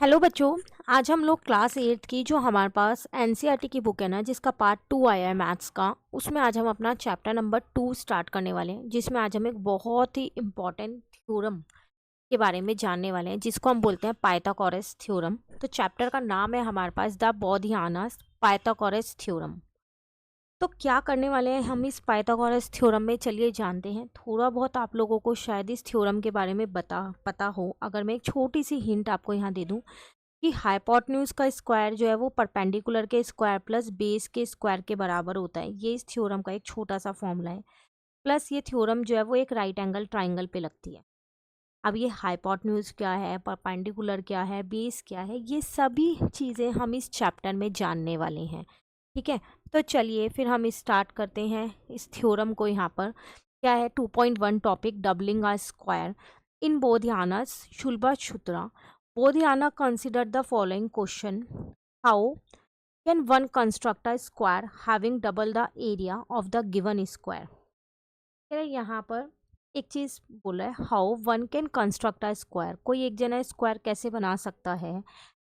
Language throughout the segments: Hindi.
हेलो बच्चों। आज हम लोग क्लास 8 की जो हमारे पास एनसीईआरटी की बुक है ना, जिसका पार्ट 2 आया है मैथ्स का, उसमें आज हम अपना चैप्टर नंबर 2 स्टार्ट करने वाले हैं, जिसमें आज हम एक बहुत ही इम्पॉर्टेंट थ्योरम के बारे में जानने वाले हैं, जिसको हम बोलते हैं पाइथागोरस थ्योरम। तो चैप्टर का नाम है हमारे पास द बोधियानास पाइथागोरस थ्योरम। तो क्या करने वाले हैं हम इस पाइथागोरस थ्योरम में, चलिए जानते हैं। थोड़ा बहुत आप लोगों को शायद इस थ्योरम के बारे में पता हो। अगर मैं एक छोटी सी हिंट आपको यहाँ दे दूँ कि हाइपोटेन्यूज का स्क्वायर जो है वो परपेंडिकुलर के स्क्वायर प्लस बेस के स्क्वायर के बराबर होता है, ये इस थ्योरम का एक छोटा सा फॉर्मूला है। प्लस ये थ्योरम जो है वो एक राइट एंगल ट्राइंगल पे लगती है। अब ये हाइपोटेन्यूज क्या है, परपेंडिकुलर क्या है, बेस क्या है, ये सभी चीज़ें हम इस चैप्टर में जानने वाले हैं। ठीक है, तो चलिए फिर हम स्टार्ट करते हैं इस थ्योरम को। यहाँ पर क्या है, 2.1 topic doubling a square in Baudhayana's Shulbasutra. Baudhayana considered the following question: how can one construct a square having double the area of the given square? यहाँ पर एक चीज बोला है, how one can construct a square, कोई एक जना स्क्वायर कैसे बना सकता है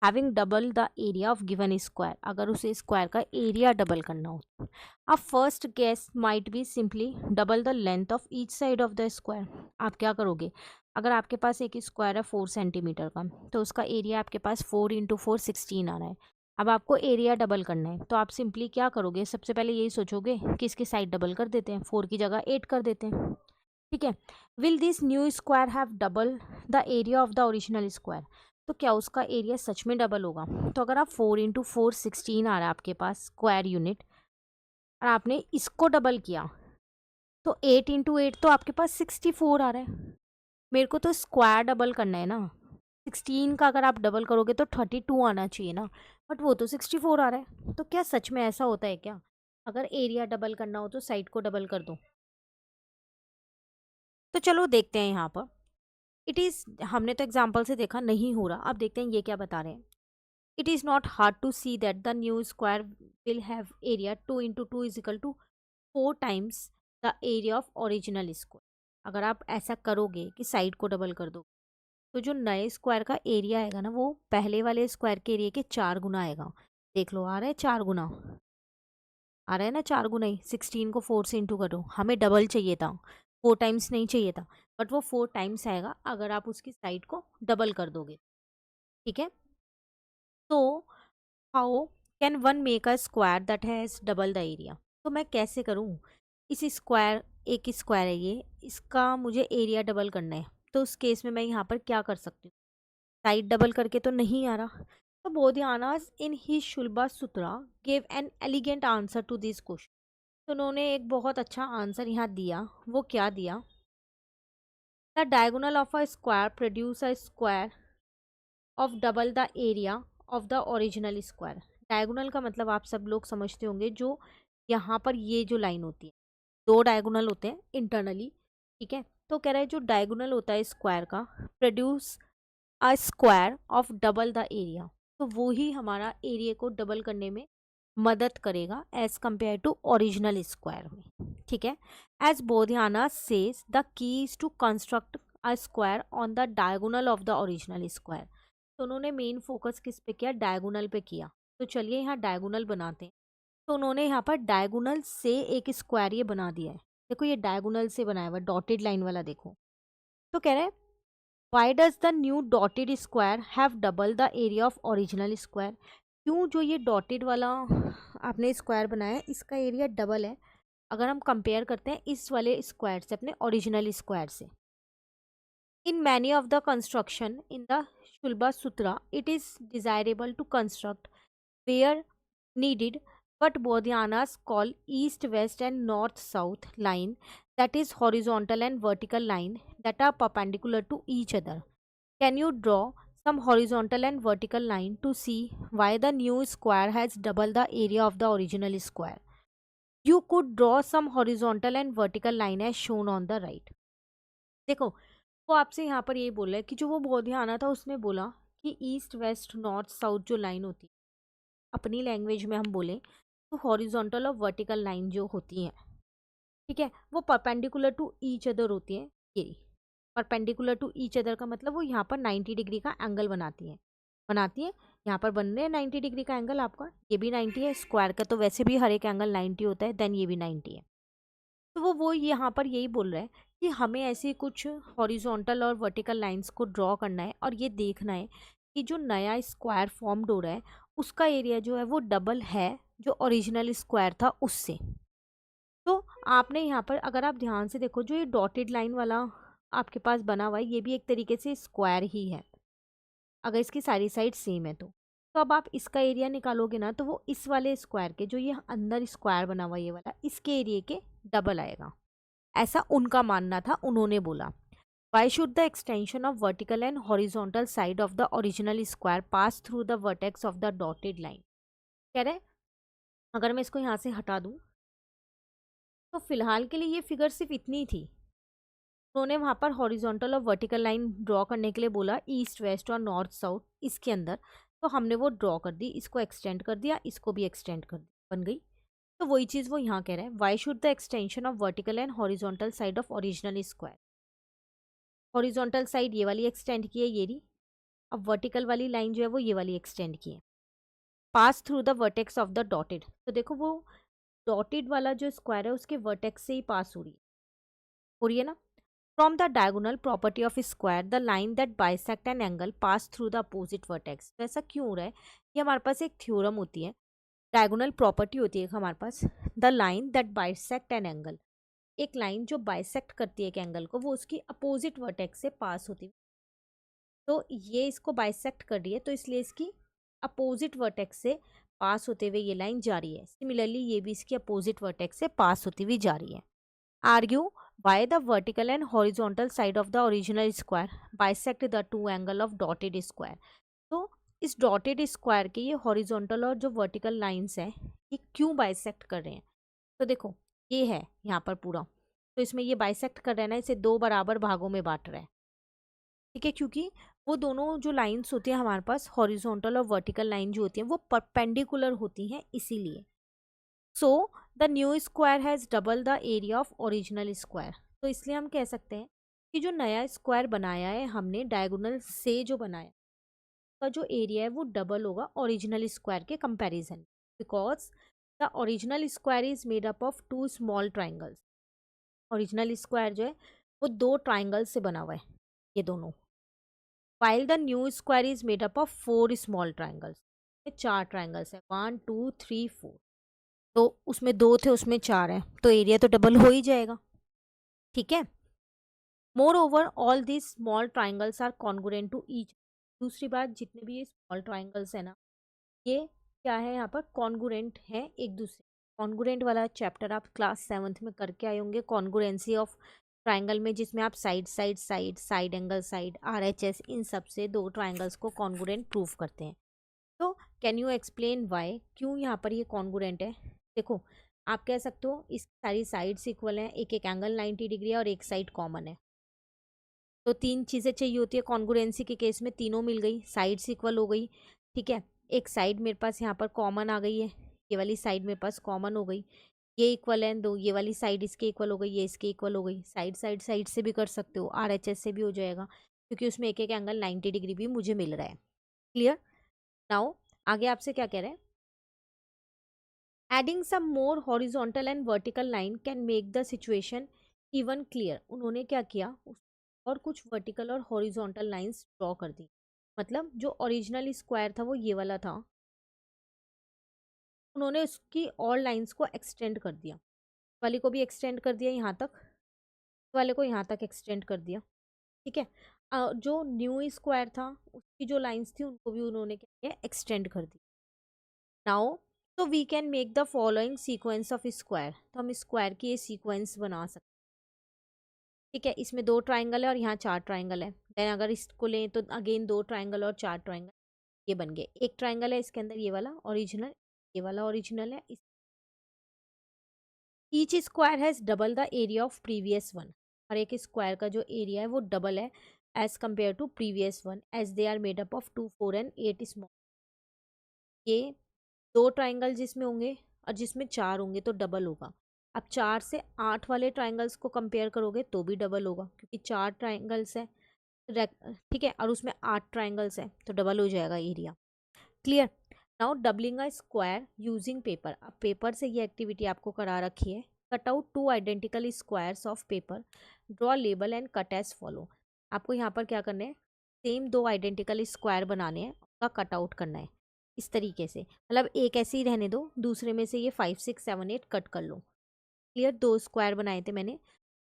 having double the area of given square, अगर उसे स्क्वायर का एरिया डबल करना हो। अब first guess might be simply double the length of each side of the square. आप क्या करोगे, अगर आपके पास एक स्क्वायर है 4 सेंटीमीटर का, तो उसका एरिया आपके पास 4 × 4 16 आ रहा है। अब आपको एरिया डबल करना है, तो आप सिंपली क्या करोगे, सबसे पहले यही सोचोगे कि इसकी साइड डबल कर देते हैं, 4 की जगह 8 कर देते हैं। ठीक है, will this new square have double the area of the original square, तो क्या उसका एरिया सच में डबल होगा? तो अगर आप 4 × 4 16 आ रहा है आपके पास स्क्वायर यूनिट, और आपने इसको डबल किया, तो 8 × 8 तो आपके पास 64 आ रहा है। मेरे को तो स्क्वायर डबल करना है ना, 16 का अगर आप डबल करोगे तो 32 आना चाहिए ना, बट वो तो 64 आ रहा है। तो क्या सच में ऐसा होता है क्या, अगर एरिया डबल करना हो तो साइड को डबल कर दो? तो चलो देखते हैं यहाँ पर। इट इज़, हमने तो एग्जाम्पल से देखा नहीं हो रहा, अब देखते हैं ये क्या बता रहे हैं। It is not hard to see that the new square will have area 2 × 2 = 4 times the area of original square. अगर आप ऐसा करोगे कि साइड को डबल कर दो, तो जो नए स्क्वायर का एरिया आएगा ना, वो पहले वाले स्क्वायर के एरिया के 4 गुना आएगा। देख लो, आ रहा है 4 गुना, आ रहा है ना 4 गुना ही। 16 को 4 से इंटू करो, हमें डबल चाहिए था, 4 टाइम्स नहीं चाहिए था, बट वो 4 टाइम्स आएगा अगर आप उसकी साइड को डबल कर दोगे। ठीक है, तो how can one make a square that has double the area? तो मैं कैसे करूँ इस स्क्वायर, एक स्क्वायर है ये, इसका मुझे एरिया डबल करना है। तो उस केस में मैं यहाँ पर क्या कर सकती हूँ, साइड डबल करके तो नहीं आ रहा। तो Baudhayana's in his Shulba Sutra gave an elegant answer to this question. तो उन्होंने एक बहुत अच्छा आंसर यहाँ दिया। वो क्या दिया, the diagonal of a square produce a square of double the area of the original square. Diagonal का मतलब आप सब लोग समझते होंगे, जो यहाँ पर ये जो लाइन होती है, दो डायगोनल होते हैं इंटरनली। ठीक है, तो कह रहा है जो डायगोनल होता है स्क्वायर का, produce a square of double the area, तो वो ही हमारा एरिया को डबल करने में मदद करेगा as compare to original square में। ठीक है, as Baudhayana says the key is to construct a square on the diagonal of the original square. तो उन्होंने मेन फोकस किस पे किया, डायगोनल पे किया। तो चलिए यहाँ डायगोनल बनाते हैं। तो उन्होंने यहाँ पर डायगोनल से एक स्क्वायर ये बना दिया है। देखो ये डायगोनल से बनाया हुआ डॉटेड लाइन वाला, देखो। तो कह रहे हैं why does the new dotted square have double the area of original square? क्यों जो ये डॉटेड वाला आपने स्क्वायर बनाया है, इसका एरिया डबल है अगर हम कंपेयर करते हैं इस वाले स्क्वायर से, अपने ओरिजिनल स्क्वायर से। In many of the construction in the Shulba Sutra it is desirable to construct where needed, but Bodhianas call east, west, and north south line, that is horizontal and vertical line, that are perpendicular to each other. Can you draw some horizontal and vertical line to see why the new square has double the area of the original square? You could draw some horizontal and vertical line as shown on the right. देखो, वो आपसे यहाँ पर ये बोला है कि जो वो बोधियाना था उसने बोला कि ईस्ट वेस्ट नॉर्थ साउथ जो लाइन होती है, अपनी लैंग्वेज में हम बोलें तो हॉरिजॉन्टल और वर्टिकल लाइन जो होती हैं, ठीक है, वो परपेंडिकुलर टू ईच अदर होती हैं। ये परपेंडिकुलर टू ईच अदर का मतलब वो यहाँ पर 90 डिग्री का एंगल बनाती हैं। बनाती है। यहाँ पर बन रहे हैं 90 डिग्री का एंगल आपका, ये भी 90 है। स्क्वायर का तो वैसे भी हर एक एंगल 90 होता है, देन ये भी 90 है। तो वो यहाँ पर यही बोल रहा है कि हमें ऐसी कुछ हॉरिजॉन्टल और वर्टिकल लाइंस को ड्रॉ करना है और ये देखना है कि जो नया स्क्वायर फॉर्म्ड हो रहा है उसका एरिया जो है वो डबल है जो ओरिजिनल स्क्वायर था उससे। तो आपने यहाँ पर अगर आप ध्यान से देखो, जो ये डॉटेड लाइन वाला आपके पास बना हुआ है ये भी एक तरीके से स्क्वायर ही है, अगर इसकी सारी साइड सेम है तो अब आप इसका एरिया निकालोगे ना तो वो इस वाले स्क्वायर के, जो ये अंदर स्क्वायर बना हुआ ये वाला, इसके एरिया के डबल आएगा, ऐसा उनका मानना था। उन्होंने बोला why should the extension of vertical and horizontal side of the original square pass through the vertex of the dotted line. कह रहे अगर मैं इसको यहाँ से हटा दूँ तो फिलहाल के लिए ये फिगर सिर्फ इतनी थी। उन्होंने वहाँ पर हॉरिजॉन्टल और वर्टिकल लाइन ड्रॉ करने के लिए बोला, ईस्ट वेस्ट और नॉर्थ साउथ इसके अंदर, तो हमने वो ड्रॉ कर दी, इसको एक्सटेंड कर दिया, इसको भी एक्सटेंड कर दी, बन गई। तो वही चीज़ वो यहाँ कह रहे हैं, why should the extension of vertical and horizontal side of original square. Horizontal side ये वाली एक्सटेंड की है, ये रही। अब वर्टिकल वाली लाइन जो है वो ये वाली एक्सटेंड की है, पास through the vertex of the dotted. तो देखो वो डॉटेड वाला जो स्क्वायर है उसके वर्टेक्स से ही पास हो रही है ना। From the diagonal property of square the line that bisect an angle pass through the opposite vertex. तो ऐसा क्यों हो रहा है, ये हमारे पास एक थ्योरम होती है, डायगोनल प्रॉपर्टी होती है हमारे पास, the line that bisect an angle, एक लाइन जो बाइसेक्ट करती है एक एंगल को वो उसकी अपोजिट वर्टेक्स से पास होती है। तो ये इसको बाइसेक्ट कर रही है तो इसलिए इसकी अपोजिट वर्टेक्स से पास होते हुए ये लाइन जा रही है। सिमिलरली ये भी इसकी अपोजिट वर्टेक्स से पास होती हुई जा रही है। Argue why the vertical and horizontal side of the original square bisect the two angle of dotted square। तो इस डॉटेड स्क्वायर के ये हॉरिजॉन्टल और जो वर्टिकल लाइंस है ये क्यों बाइसेक्ट कर रहे हैं। तो देखो ये है यहाँ पर पूरा, तो इसमें ये बाइसेक्ट कर रहे हैं ना, इसे दो बराबर भागों में बांट रहा है, ठीक है, क्योंकि वो दोनों जो लाइंस होती हैं हमारे पास हॉरिजॉन्टल और वर्टिकल लाइन जो होती हैं वो परपेंडिकुलर होती हैं इसीलिए। So the new square has double the area of original square. तो इसलिए हम कह सकते हैं कि जो नया स्क्वायर बनाया है हमने डायगोनल से जो बनाया का जो एरिया है वो डबल होगा ओरिजिनल स्क्वायर के comparison, because the original square is made up of two small triangles. Original square जो है वो दो ट्राइंगल से बना हुआ है, ये दोनों, while the new square is made up of four small triangles. चार ट्राइंगल्स है, 1 2 3 4, तो उसमें दो थे उसमें चार है तो एरिया तो डबल हो ही जाएगा, ठीक है। Moreover all this small triangles are congruent to each. दूसरी बात, जितने भी ये स्मॉल ट्राइंगल्स है ना ये क्या है, यहाँ पर कॉन्ग्रुएंट है एक दूसरे। कॉन्ग्रुएंट वाला चैप्टर आप क्लास 7th में करके आए होंगे, कॉन्ग्रुएंसी ऑफ ट्राइंगल में, जिसमें आप side side side side angle side RHS इन सब से दो ट्राइंगल्स को कॉन्ग्रुएंट प्रूव करते हैं। तो कैन यू एक्सप्लेन वाई, क्यों यहाँ पर ये कॉन्ग्रुएंट है। देखो आप कह सकते हो इस सारी साइड्स इक्वल हैं, एक एक एंगल 90 डिग्री है और एक साइड कॉमन है, तो तीन चीज़ें चाहिए होती है कॉन्ग्रुएंसी के केस में, तीनों मिल गई, साइड्स इक्वल हो गई, ठीक है। एक साइड मेरे पास यहाँ पर कॉमन आ गई है, ये वाली साइड मेरे पास कॉमन हो गई, ये इक्वल है, दो ये वाली साइड इसके इक्वल हो गई, ये इसके इक्वल हो गई। साइड साइड साइड से भी कर सकते हो, RHS से भी हो जाएगा क्योंकि उसमें एक एक एंगल 90 डिग्री भी मुझे मिल रहा है। क्लियर। नाउ आगे आपसे क्या कह रहे हैं, adding some more horizontal and vertical line can make the situation even clear. उन्होंने क्या किया और कुछ वर्टिकल और हॉरिजॉन्टल लाइंस ड्रॉ कर दी, मतलब जो ओरिजिनल स्क्वायर था वो ये वाला था, उन्होंने उसकी और लाइंस को एक्सटेंड कर दिया, वाले को भी एक्सटेंड कर दिया यहाँ तक, वाले को यहाँ तक एक्सटेंड कर दिया, ठीक है। जो न्यू स्क्वायर था उसकी जो लाइंस थी उनको भी उन्होंने क्या किया, एक्सटेंड कर दी। नाउ तो we can make the following sequence of square, तो हम स्क्वायर की ये सीक्वेंस बना सकते हैं, ठीक है। इसमें दो ट्राइंगल है और यहाँ चार ट्राइंगल है, देन अगर इसको लें तो अगेन दो ट्राइंगल और चार ट्राइंगल, ये बन गए। एक ट्राइंगल है इसके अंदर ये वाला ओरिजिनल, ये वाला ओरिजिनल है। Each square has double the area of previous one, हर एक स्क्वायर का जो एरिया है वो डबल है as compare to previous one, as they are made up of 2 4 and 8 small. ये दो ट्राइंगल जिसमें होंगे और जिसमें चार होंगे तो डबल होगा। अब 4 से 8 वाले ट्राइंगल्स को कंपेयर करोगे तो भी डबल होगा क्योंकि चार ट्राइंगल्स है, ठीक है, और उसमें 8 ट्राइंगल्स हैं तो डबल हो जाएगा area. Clear. Now doubling a square using paper. अब पेपर से ये एक्टिविटी आपको करा रखी है। Cut out 2 identical squares of paper, draw label and cut as follow. आपको यहाँ पर क्या करना है, सेम 2 आइडेंटिकल स्क्वायर बनाने हैं, उसका कट आउट करना है इस तरीके से। मतलब एक ऐसे ही रहने दो, दूसरे में से ये 5 6 7 8 कट कर लो। क्लियर। 2 स्क्वायर बनाए थे मैंने,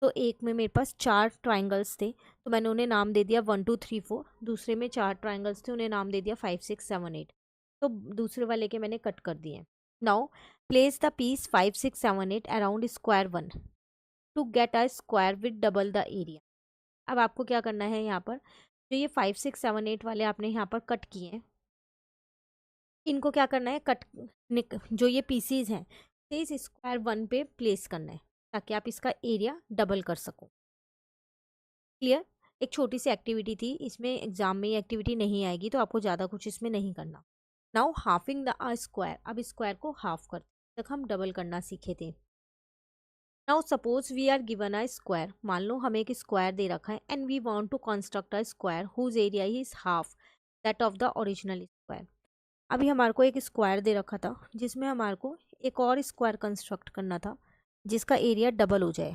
तो एक में मेरे पास 4 ट्राइंगल्स थे तो मैंने उन्हें नाम दे दिया 1 2 3 4। दूसरे में 4 ट्राइंगल्स थे, उन्हें नाम दे दिया 5 6 7 8। तो दूसरे वाले के मैंने कट कर दिए। Now place the piece 5 6 7 8 around square 1 to get a square with double the area. अब आपको क्या करना है, यहाँ पर जो ये 5 6 7 8 वाले आपने यहाँ पर कट किए हैं, इनको क्या करना है, जो ये पीसीज हैं इस स्क्वायर 1 पे प्लेस करना है ताकि आप इसका एरिया डबल कर सको। क्लियर। एक छोटी सी एक्टिविटी थी, इसमें एग्जाम में ये एक्टिविटी नहीं आएगी तो आपको ज़्यादा कुछ इसमें नहीं करना। Now halving the square. अब स्क्वायर को हाफ कर तक हम डबल करना सीखे थे। Now suppose we are given a square. मान लो हमें एक स्क्वायर दे रखा है and we want to construct a square whose area is half that of the original square. अभी हमारे को एक स्क्वायर दे रखा था जिसमें हमारे को एक और स्क्वायर कंस्ट्रक्ट करना था जिसका एरिया डबल हो जाए।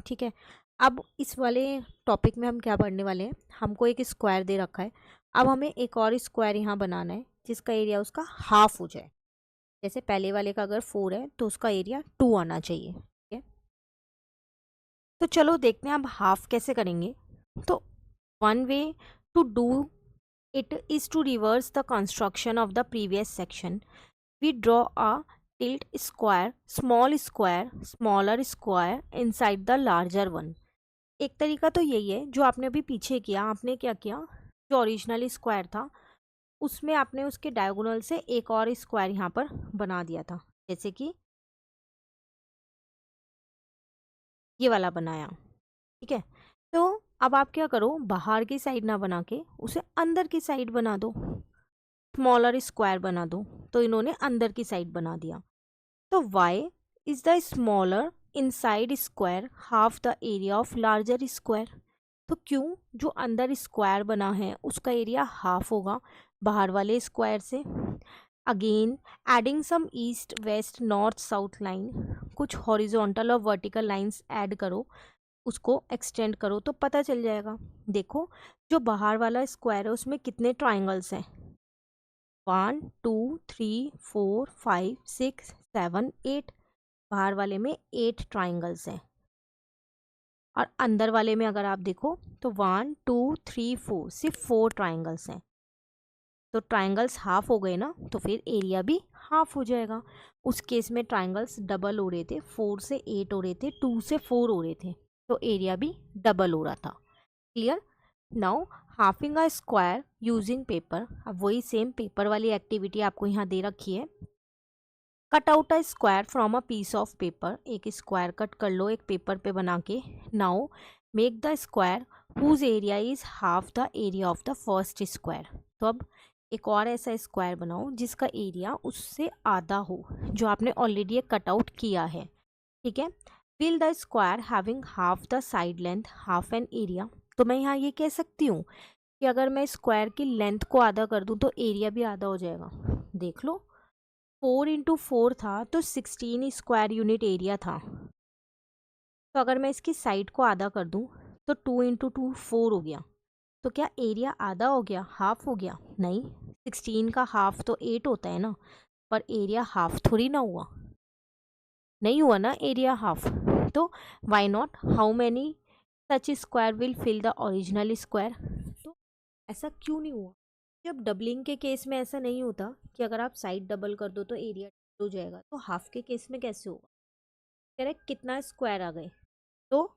ठीक है। अब इस वाले टॉपिक में हम क्या पढ़ने वाले हैं, हमको एक स्क्वायर दे रखा है, अब हमें एक और स्क्वायर यहाँ बनाना है जिसका एरिया उसका हाफ हो जाए। जैसे पहले वाले का अगर 4 है तो उसका एरिया 2 आना चाहिए। ठीक है। तो चलो देखते हैं अब हाफ कैसे करेंगे। तो one way to do it is to reverse the construction of the previous section. We draw a tilt square, smaller square inside the larger one. एक तरीका तो यही है जो आपने अभी पीछे किया। आपने क्या किया, जो ओरिजिनल स्क्वायर था उसमें आपने उसके डायगोनल से एक और स्क्वायर यहाँ पर बना दिया था, जैसे कि ये वाला बनाया। ठीक है। तो अब आप क्या करो, बाहर की साइड ना बना के उसे अंदर की साइड बना दो, स्मॉलर स्क्वायर बना दो। तो इन्होंने अंदर की साइड बना दिया। तो why is the smaller inside square half the area of larger square. तो क्यों, जो अंदर स्क्वायर बना है उसका एरिया हाफ होगा बाहर वाले स्क्वायर से। Again adding some east west north south line, कुछ हॉरिजॉन्टल और वर्टिकल लाइंस ऐड करो, उसको एक्सटेंड करो तो पता चल जाएगा। देखो जो बाहर वाला स्क्वायर है उसमें कितने ट्राइंगल्स हैं, 1 2 3 4 5 6 7 8। बाहर वाले में 8 ट्राइंगल्स हैं और अंदर वाले में अगर आप देखो तो 1 2 3 4 सिर्फ 4 ट्राइंगल्स हैं। तो ट्राइंगल्स हाफ हो गए ना, तो फिर एरिया भी हाफ हो जाएगा। उस केस में ट्राइंगल्स डबल हो रहे थे, 4 से 8 हो रहे थे, 2 से 4 हो रहे थे, तो एरिया भी डबल हो रहा था। क्लियर। नाउ हाफिंग अ स्क्वायर यूजिंग पेपर। अब वही सेम पेपर वाली एक्टिविटी आपको यहाँ दे रखी है। Cut out a square from a piece of paper. एक स्क्वायर कट कर लो एक पेपर पे बना के। Now make the square whose area is half the area of the first square. तो अब एक और ऐसा स्क्वायर बनाओ जिसका एरिया उससे आधा हो, जो आपने ऑलरेडी कट आउट किया है। ठीक है। Fill the square having half the side length half an area. तो मैं यहाँ ये कह सकती हूँ कि अगर मैं स्क्वायर की लेंथ को आधा कर दूँ तो एरिया भी आधा हो जाएगा। देख लो, 4 इंटू 4 था तो 16 स्क्वायर यूनिट एरिया था। तो अगर मैं इसकी साइड को आधा कर दूँ तो 2 इंटू 2 4 हो गया। तो क्या एरिया आधा हो गया, हाफ हो गया? नहीं, 16 का हाफ तो 8 होता है ना, पर एरिया हाफ थोड़ी ना हुआ, नहीं हुआ ना एरिया हाफ। तो why not, how many such square will fill the original square. तो ऐसा क्यों नहीं हुआ? जब डबलिंग के केस में ऐसा नहीं होता कि अगर आप साइड डबल कर दो तो एरिया हो जाएगा, तो हाफ के केस में कैसे होगा? कह रहे कितना स्क्वायर आ गए, तो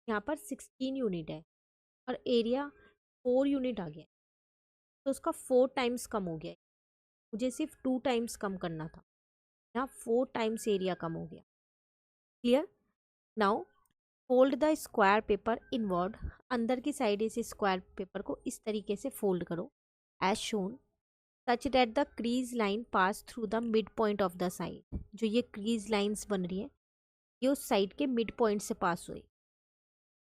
यहाँ पर 16 यूनिट है और एरिया 4 यूनिट आ गया, तो उसका 4 टाइम्स कम हो गया। मुझे सिर्फ 2 टाइम्स कम करना था, यहाँ 4 टाइम्स एरिया कम हो गया। Clear. Now fold the square paper inward. अंदर की साइड इस स्क्वायर पेपर को इस तरीके से फोल्ड करो as shown, such that the crease line pass through the midpoint of the side. जो ये क्रीज लाइंस बन रही है ये उस साइड के मिड पॉइंट से पास हुई।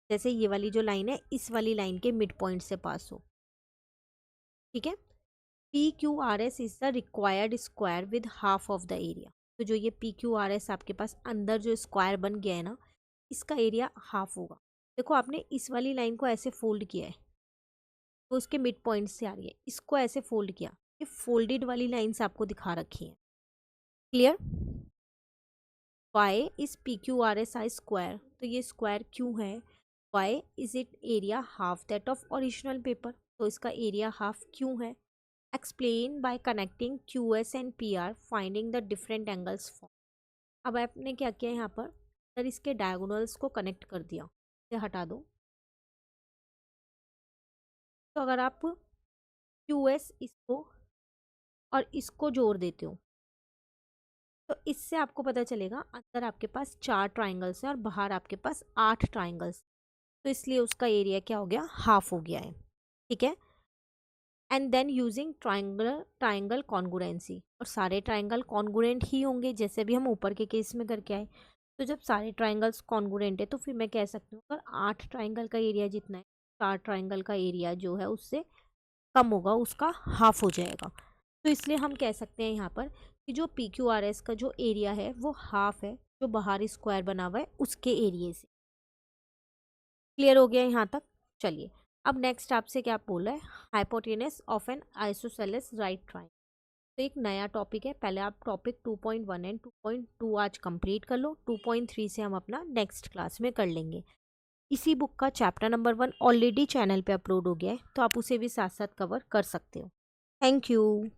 जैसे ये वाली जो लाइन है इस वाली लाइन के मिड पॉइंट से पास हो, ठीक है। P Q R S is the required square with half of the area. तो जो ये पी क्यू आर एस आपके पास अंदर जो स्क्वायर बन गया है ना, इसका एरिया हाफ होगा। देखो आपने इस वाली लाइन को ऐसे फोल्ड किया है तो उसके मिड पॉइंट से आ रही है, इसको ऐसे फोल्ड किया, ये फोल्डेड वाली लाइन्स आपको दिखा रखी है। Clear? Why is P Q R S a square, तो ये स्क्वायर क्यों है? Why is it area half that of original paper, तो इसका एरिया हाफ क्यों है? Explain by connecting Q S and P R finding the different angles form. अब आपने क्या किया यहाँ पर, सर इसके डायगोनल्स को कनेक्ट कर दिया, इसे हटा दो। तो अगर आप क्यू एस इसको और इसको जोड़ देते हो तो इससे आपको पता चलेगा अंदर आपके पास 4 ट्राइंगल्स हैं और बाहर आपके पास 8 ट्राइंगल्स, तो इसलिए उसका एरिया क्या हो गया, हाफ हो गया है, ठीक है। एंड देन यूजिंग ट्राइंगल कॉन्गुरेंसी, और सारे ट्राइंगल कॉन्गुरेंट ही होंगे जैसे भी हम ऊपर के केस में करके आए। तो जब सारे ट्राइंगल्स कॉन्गुरेंट है तो फिर मैं कह सकती हूँ अगर 8 ट्राइंगल का एरिया जितना है, 4 ट्राइंगल का एरिया जो है उससे कम होगा, उसका हाफ हो जाएगा। तो इसलिए हम कह सकते हैं यहाँ पर कि जो पी क्यू आर एस का जो एरिया है वो हाफ है जो बाहर स्क्वायर बना हुआ है उसके एरिए से। क्लियर हो गया यहाँ तक? चलिए अब नेक्स्ट आपसे क्या बोला है, hypotenuse of N isosceles right triangle. तो एक नया टॉपिक है, पहले आप टॉपिक 2.1 एंड 2.2 आज कंप्लीट कर लो, 2.3 से हम अपना नेक्स्ट क्लास में कर लेंगे। इसी बुक का चैप्टर नंबर 1 ऑलरेडी चैनल पे अपलोड हो गया है तो आप उसे भी साथ साथ कवर कर सकते हो। Thank you.